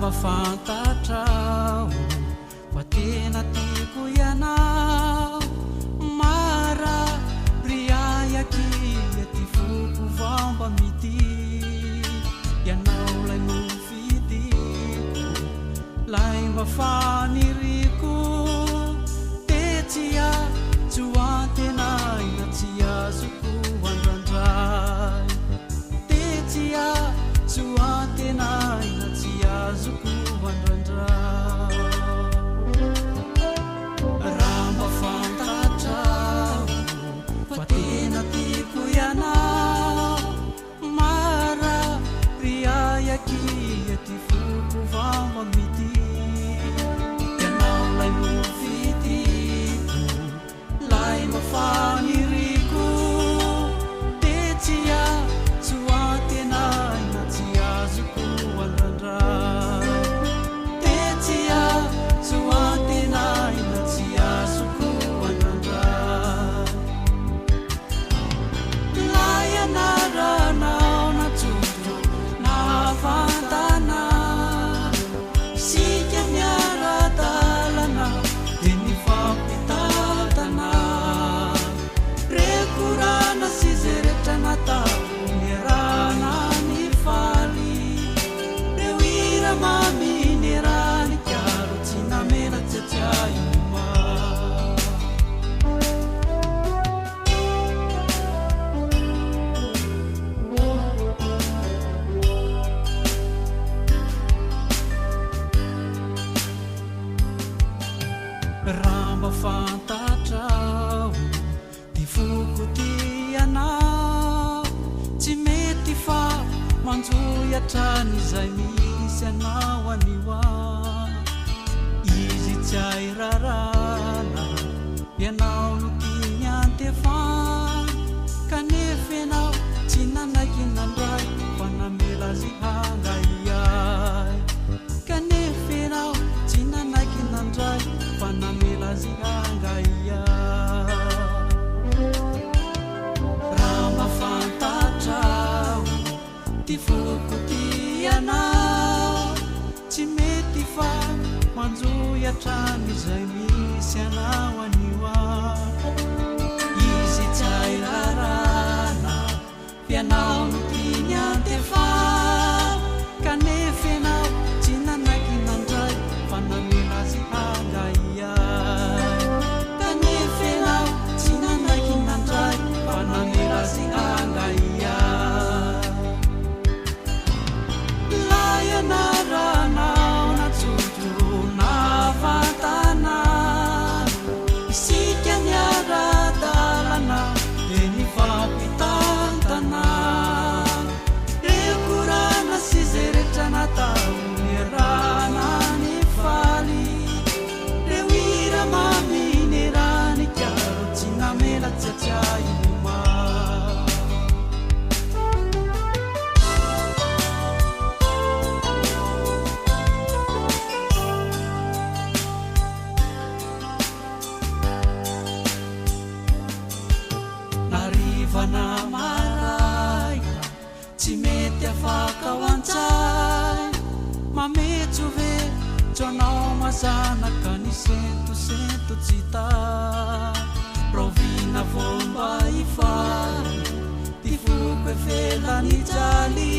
ramba fantatrao fa tena tiako ianao mara riaiaky ty foko vamba mity ianao lay nofidiko lay mafaniriko tetsia tsoantenay na tsy azoko andrandray tetsia tsoantenay na tsy azoko andrandray ramba fantatrao fa tena tiako ianao mara riaiaky ty foko vamba mity ianao lay nofidiko lay mafaniriko tetsia tsoantenay na tsy azoko andrandray tetsia tsoantenay na tsy azoko andrandray lay anaranao natsoto nafantana sika miara-dalana de nifampitatana rekorana sy zay rehetra natao niarana ny faly reo ira maminy rany kiaro tsy namela tsiatsiaima ramba fantatrao ty foko ty anao tsy mety fa manjohiatrany izay misy anao anioa izy tsy ay rarana ianao no tiny antefany kanefa ianao tsy nanaiky nandray fa namela azy hangaiay kanefa ianao tsy nanaiky nandray fa namela azy hangaiay ramba fantatrao ty foko ty anao tsy mety fa manjohiatrany izay misy anao anioa izy tsy ay rarana fianao no tiny antefany kanefa ianao tsy nanaiky nandray fa namela azy hangaiay kanefa ianao tsy nanaiky nandray fa namela azy hangaiay lay anaranao natsoto nafantana isika miara-dalana de nifampitantana rekorana sy zay rehetra natao niarana ny faly reo ira maminy rany kiaro tsy namela tsiatsiaima narivana maraina tsy mety afaka ho antsay mametso ve tsoanao mazanaka ny sentosento tsy ta rovina vomba ifany ty foko efelany jaly